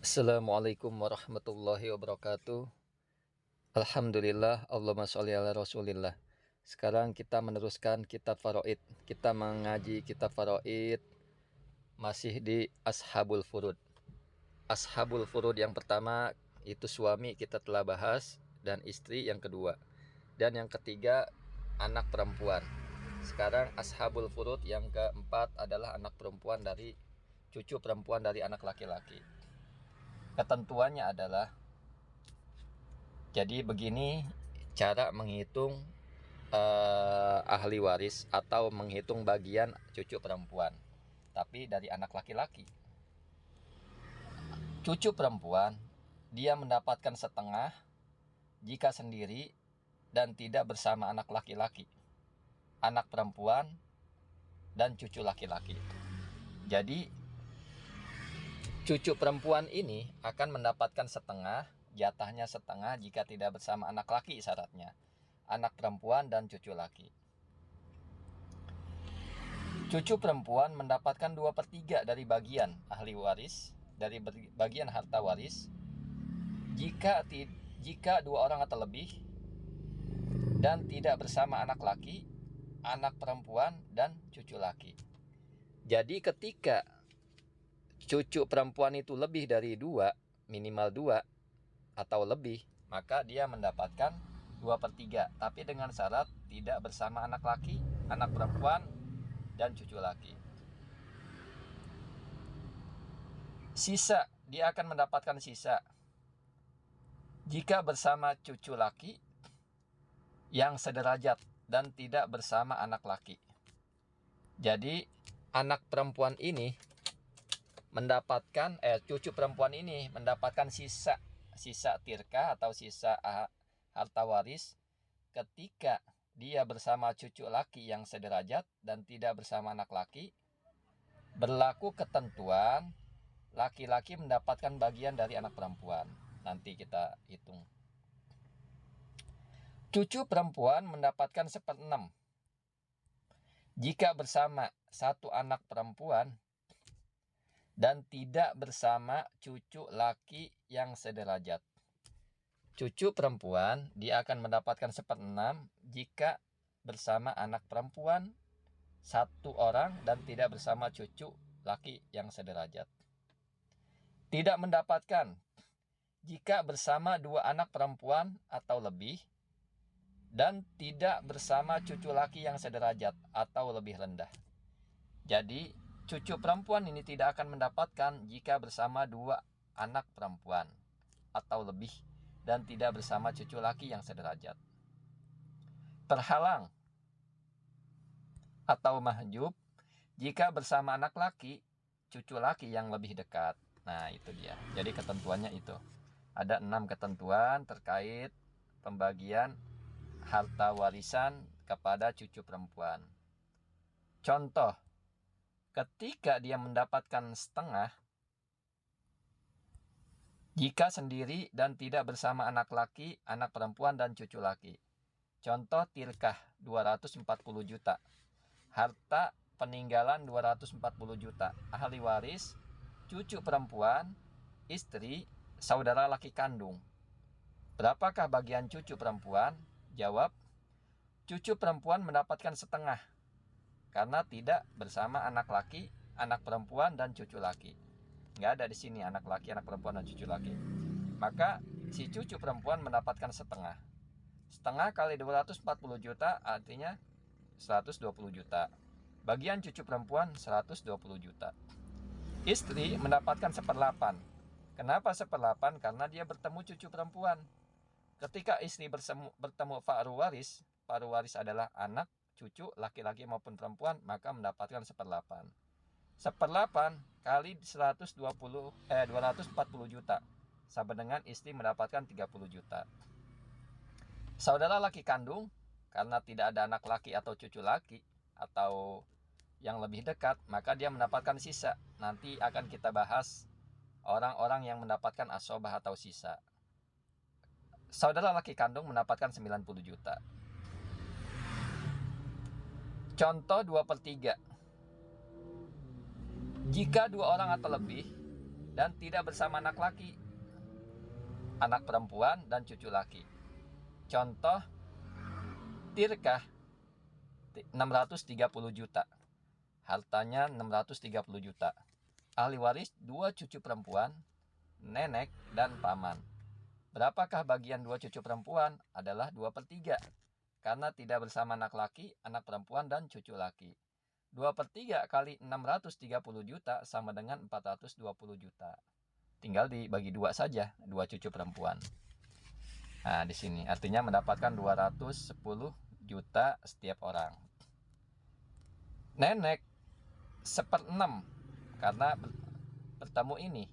Assalamualaikum warahmatullahi wabarakatuh. Alhamdulillah, Allahumma sholli ala Rasulillah. Sekarang kita meneruskan kitab Faraid. Kita mengaji kitab Faraid masih di Ashabul Furud. Ashabul Furud yang pertama itu suami kita telah bahas, dan istri yang kedua. Dan yang ketiga anak perempuan. Sekarang Ashabul Furud yang keempat adalah anak perempuan dari cucu perempuan dari anak laki-laki. Ketentuannya adalah, jadi begini cara menghitung ahli waris atau menghitung bagian cucu perempuan, tapi dari anak laki-laki. Cucu perempuan dia mendapatkan setengah jika sendiri dan tidak bersama anak laki-laki, anak perempuan, dan cucu laki-laki. Jadi cucu perempuan ini akan mendapatkan setengah, jatahnya setengah jika tidak bersama anak laki syaratnya, anak perempuan dan cucu laki. Cucu perempuan mendapatkan 2/3 dari bagian ahli waris, dari bagian harta waris, jika dua orang atau lebih dan tidak bersama anak laki, anak perempuan, dan cucu laki. Jadi ketika cucu perempuan itu lebih dari 2, minimal 2 atau lebih, maka dia mendapatkan 2/3, tapi dengan syarat tidak bersama anak laki, anak perempuan, dan cucu laki. Sisa, dia akan mendapatkan sisa jika bersama cucu laki yang sederajat dan tidak bersama anak laki. Jadi anak perempuan ini mendapatkan cucu perempuan ini mendapatkan sisa tirkah atau sisa harta waris ketika dia bersama cucu laki yang sederajat dan tidak bersama anak laki. Berlaku ketentuan laki-laki mendapatkan bagian dari anak perempuan. Nanti kita hitung. Cucu perempuan mendapatkan 1/6 jika bersama satu anak perempuan dan tidak bersama cucu laki yang sederajat. Cucu perempuan dia akan mendapatkan 1/6 jika bersama anak perempuan satu orang dan tidak bersama cucu laki yang sederajat. Tidak mendapatkan jika bersama 2 anak perempuan atau lebih dan tidak bersama cucu laki yang sederajat atau lebih rendah. Jadi cucu perempuan ini tidak akan mendapatkan jika bersama 2 anak perempuan atau lebih dan tidak bersama cucu laki yang sederajat. Terhalang atau mahjub jika bersama anak laki, cucu laki yang lebih dekat. Nah, itu dia. Jadi ketentuannya itu. Ada 6 ketentuan terkait pembagian harta warisan kepada cucu perempuan. Contoh, ketika dia mendapatkan setengah jika sendiri dan tidak bersama anak laki, anak perempuan, dan cucu laki. Contoh tilkah 240 juta. Harta peninggalan 240 juta. Ahli waris, cucu perempuan, istri, saudara laki kandung. Berapakah bagian cucu perempuan? Jawab, cucu perempuan mendapatkan setengah karena tidak bersama anak laki, anak perempuan, dan cucu laki. Nggak ada di sini anak laki, anak perempuan, dan cucu laki. Maka si cucu perempuan mendapatkan setengah. Setengah kali 240 juta artinya 120 juta. Bagian cucu perempuan 120 juta. Istri mendapatkan 1/8. Kenapa 1/8? Karena dia bertemu cucu perempuan. Ketika istri bertemu faru waris adalah anak, cucu, laki-laki maupun perempuan, maka mendapatkan 1/8. 1/8 kali 240 juta sama dengan istri mendapatkan 30 juta. Saudara laki kandung, karena tidak ada anak laki atau cucu laki atau yang lebih dekat, maka dia mendapatkan sisa. Nanti akan kita bahas orang-orang yang mendapatkan asobah atau sisa. Saudara laki kandung mendapatkan 90 juta. Contoh 2/3. Jika 2 orang atau lebih dan tidak bersama anak laki, anak perempuan, dan cucu laki. Contoh Tirkah 630 juta. Hartanya 630 juta. Ahli waris 2 cucu perempuan, nenek dan paman. Berapakah bagian 2 cucu perempuan? Adalah 2/3. Karena tidak bersama anak laki, anak perempuan, dan cucu laki. 2/3 kali 630 juta sama dengan 420 juta. Tinggal dibagi 2 saja, 2 cucu perempuan. Nah, di sini artinya mendapatkan 210 juta setiap orang. Nenek 1/6 karena bertemu ini.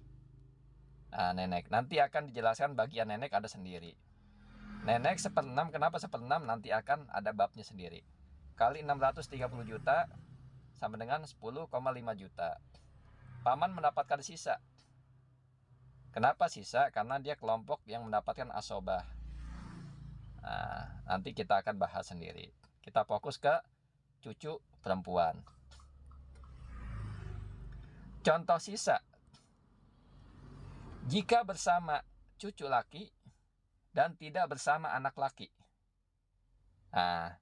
Nah, nenek nanti akan dijelaskan bagian nenek ada sendiri. Nenek 1/6, kenapa 1/6? Nanti akan ada babnya sendiri. Kali 630 juta sama dengan 10,5 juta. Paman mendapatkan sisa. Kenapa sisa? Karena dia kelompok yang mendapatkan asobah. Nah, nanti kita akan bahas sendiri. Kita fokus ke cucu perempuan. Contoh sisa. Jika bersama cucu laki dan tidak bersama anak laki. Nah,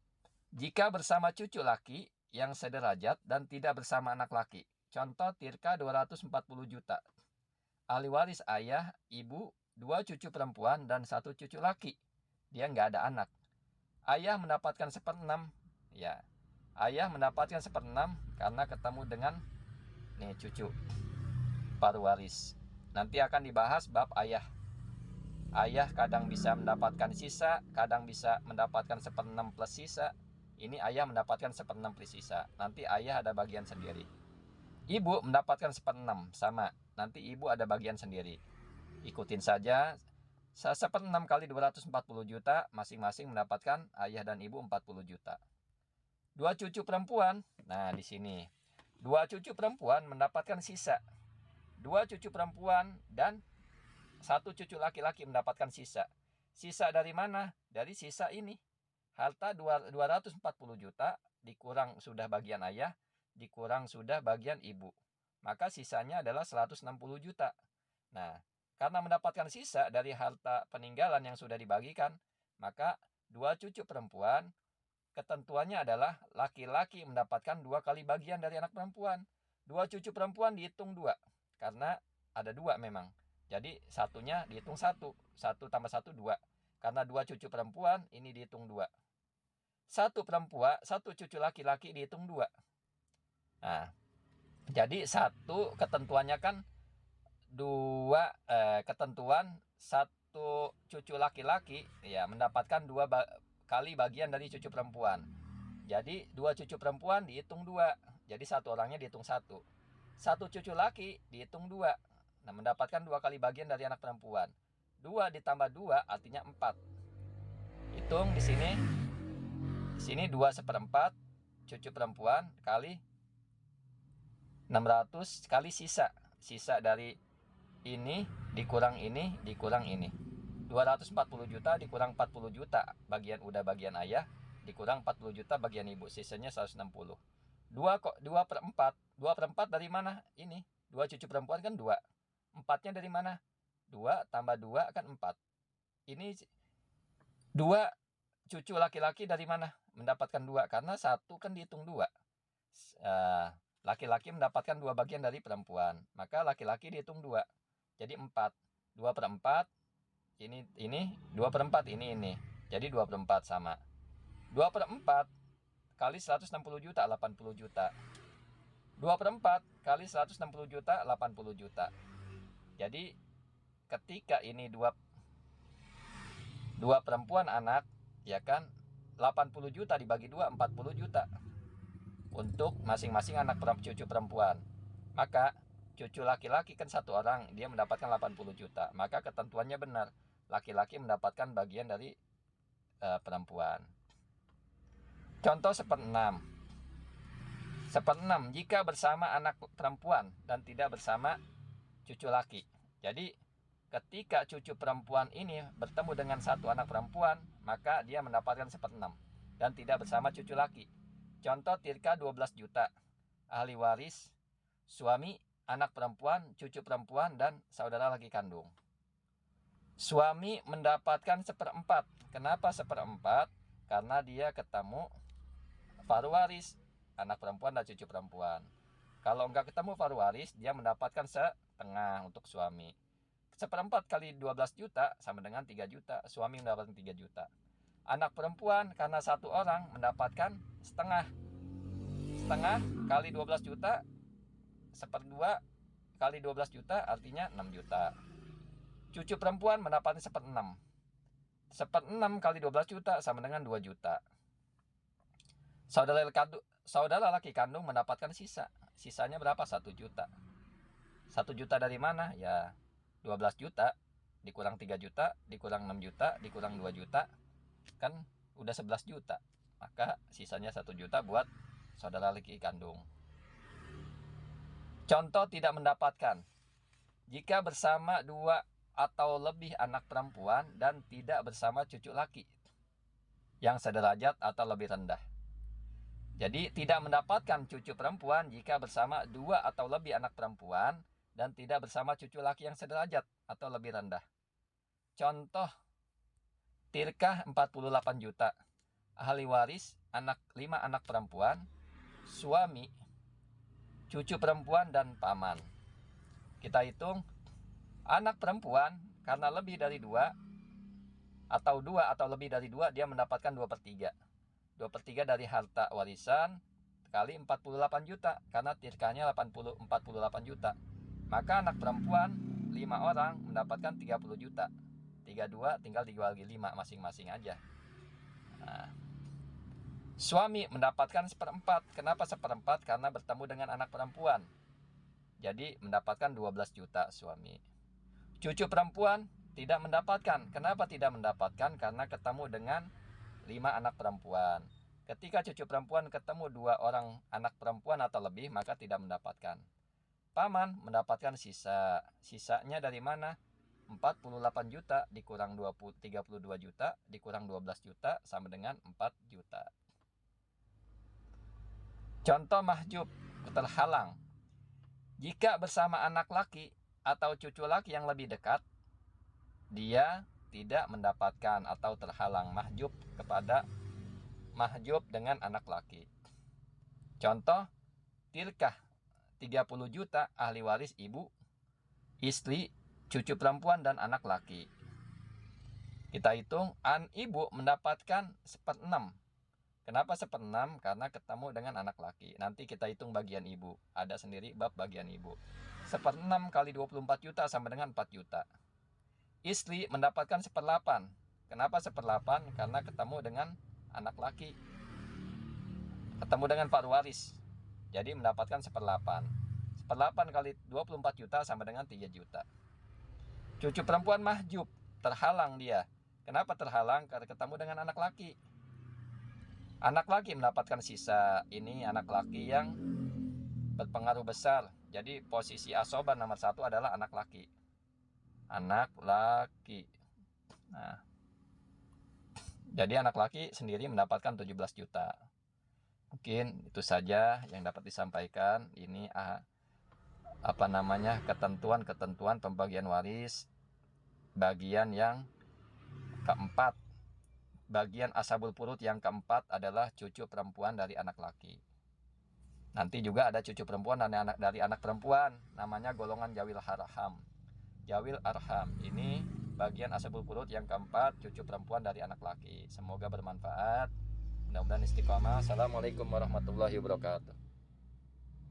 jika bersama cucu laki yang sederajat dan tidak bersama anak laki. Contoh Tirkah 240 juta. Ahli waris ayah, ibu, 2 cucu perempuan, dan 1 cucu laki. Dia nggak ada anak. Ayah mendapatkan 1/6. Ya, ayah mendapatkan 1/6 karena ketemu dengan nih cucu paruh waris. Nanti akan dibahas bab ayah. Ayah kadang bisa mendapatkan sisa, kadang bisa mendapatkan 1/6 plus sisa. Ini ayah mendapatkan 1/6 plus sisa. Nanti ayah ada bagian sendiri. Ibu mendapatkan 1/6 sama. Nanti ibu ada bagian sendiri. Ikutin saja. 1/6 kali 240 juta, masing-masing mendapatkan ayah dan ibu 40 juta. 2 cucu perempuan. Nah, di sini 2 cucu perempuan mendapatkan sisa. 2 cucu perempuan dan 1 cucu laki-laki mendapatkan sisa. Sisa dari mana? Dari sisa ini. Harta 240 juta dikurang sudah bagian ayah, dikurang sudah bagian ibu. Maka sisanya adalah 160 juta. Nah, karena mendapatkan sisa dari harta peninggalan yang sudah dibagikan, maka 2 cucu perempuan ketentuannya adalah laki-laki mendapatkan 2 kali bagian dari anak perempuan. 2 cucu perempuan dihitung 2 karena ada 2 memang. Jadi satunya dihitung 1. 1 tambah 1 2. Karena 2 cucu perempuan ini dihitung 2. 1 perempuan, 1 cucu laki-laki dihitung 2. Nah, jadi 1 ketentuannya kan 2 ketentuan 1 cucu laki-laki ya mendapatkan 2 kali bagian dari cucu perempuan. Jadi 2 cucu perempuan dihitung 2. Jadi 1 orangnya dihitung 1. 1 cucu laki dihitung 2. Nah, mendapatkan 2 kali bagian dari anak perempuan. 2 ditambah 2 artinya 4. Hitung di sini. Di sini 2/4 cucu perempuan kali 600 kali sisa. Sisa dari ini dikurang ini dikurang ini. 240 juta dikurang 40 juta bagian bagian ayah, dikurang 40 juta bagian ibu, sisanya 160. 2/4. 2/4 dari mana? Ini 2 cucu perempuan kan 2. 4-nya dari mana? 2 tambah 2 kan 4. Ini 2 cucu laki-laki dari mana? Mendapatkan 2 karena 1 kan dihitung 2. Laki-laki mendapatkan 2 bagian dari perempuan, maka laki-laki dihitung 2. Jadi 4. 2/4 ini 2/4 ini. Jadi 2/4 sama. 2/4 kali 160 juta 80 juta. 2/4 kali 160 juta 80 juta. Jadi ketika ini 2 perempuan anak, ya kan, 80 juta dibagi 2 40 juta untuk masing-masing anak cucu perempuan. Maka cucu laki-laki kan 1 orang, dia mendapatkan 80 juta. Maka ketentuannya benar, laki-laki mendapatkan bagian dari perempuan. Contoh 1/6. 1/6 jika bersama anak perempuan dan tidak bersama cucu laki. Jadi ketika cucu perempuan ini bertemu dengan 1 anak perempuan, maka dia mendapatkan 1/6 dan tidak bersama cucu laki. Contoh Tirkah 12 juta. Ahli waris suami anak perempuan, cucu perempuan, dan saudara laki kandung. Suami mendapatkan 1/4. Kenapa 1/4? Karena dia ketemu faru waris, anak perempuan dan cucu perempuan. Kalau nggak ketemu faru waris, dia mendapatkan setengah untuk suami. 1/4 kali 12 juta sama dengan 3 juta. Suami mendapatkan 3 juta. Anak perempuan karena satu orang mendapatkan setengah. Setengah kali 12 juta, 1/2 kali 12 juta artinya 6 juta. Cucu perempuan mendapatkan 1/6. 1/6 kali 12 juta sama dengan 2 juta. Saudara laki kandung mendapatkan sisa. Sisanya berapa? 1 juta. 1 juta dari mana? Ya 12 juta dikurang 3 juta, dikurang 6 juta, dikurang 2 juta, kan udah 11 juta. Maka sisanya 1 juta buat saudara laki kandung. Contoh tidak mendapatkan. Jika bersama 2 atau lebih anak perempuan dan tidak bersama cucu laki yang sederajat atau lebih rendah. Jadi tidak mendapatkan cucu perempuan jika bersama 2 atau lebih anak perempuan dan tidak bersama cucu laki yang sederajat atau lebih rendah. Contoh, Tirkah 48 juta, ahli waris 5 anak perempuan, suami, cucu perempuan, dan paman. Kita hitung, anak perempuan karena lebih dari 2 atau lebih dari 2, dia mendapatkan 2/3. 2/3 dari harta warisan kali 48 juta, karena tirkahnya 48 juta. Maka anak perempuan 5 orang mendapatkan 30 juta. 32 tinggal dibagi 5 masing-masing aja. Nah, suami mendapatkan 1/4. Kenapa 1/4? Karena bertemu dengan anak perempuan. Jadi mendapatkan 12 juta suami. Cucu perempuan tidak mendapatkan. Kenapa tidak mendapatkan? Karena ketemu dengan 5 anak perempuan. Ketika cucu perempuan ketemu 2 orang anak perempuan atau lebih, maka tidak mendapatkan. Paman mendapatkan sisa. Sisanya dari mana? 48 juta dikurang 32 juta dikurang 12 juta sama dengan 4 juta. Contoh mahjub, terhalang. Jika bersama anak laki atau cucu laki yang lebih dekat, dia tidak mendapatkan atau terhalang mahjub dengan anak laki. Contoh, tirkah 30 juta, ahli waris ibu, istri, cucu perempuan, dan anak laki. Kita hitung, ibu mendapatkan 1/6. Kenapa 1/6? Karena ketemu dengan anak laki. Nanti kita hitung bagian ibu. Ada sendiri bab bagian ibu. 1/6 kali 24 juta sama dengan 4 juta. Istri mendapatkan 1/8. Kenapa 1/8? Karena ketemu dengan anak laki. Ketemu dengan faru waris. Jadi mendapatkan 1/8. 1/8 kali 24 juta sama dengan 3 juta. Cucu perempuan mahjub, terhalang dia. Kenapa terhalang? Karena ketemu dengan anak laki. Anak laki mendapatkan sisa. Ini anak laki yang berpengaruh besar. Jadi posisi asoban nomor 1 adalah anak laki. Anak laki. Nah, jadi anak laki sendiri mendapatkan 17 juta. Mungkin itu saja yang dapat disampaikan. Ini ketentuan pembagian waris bagian yang keempat. Bagian ashabul furud yang keempat adalah cucu perempuan dari anak laki. Nanti juga ada cucu perempuan dari anak perempuan, namanya golongan jawil arham. Jawil arham ini bagian ashabul furud yang keempat, cucu perempuan dari anak laki. Semoga bermanfaat. Mudah-mudahan istiqomah. Assalamualaikum warahmatullahi wabarakatuh.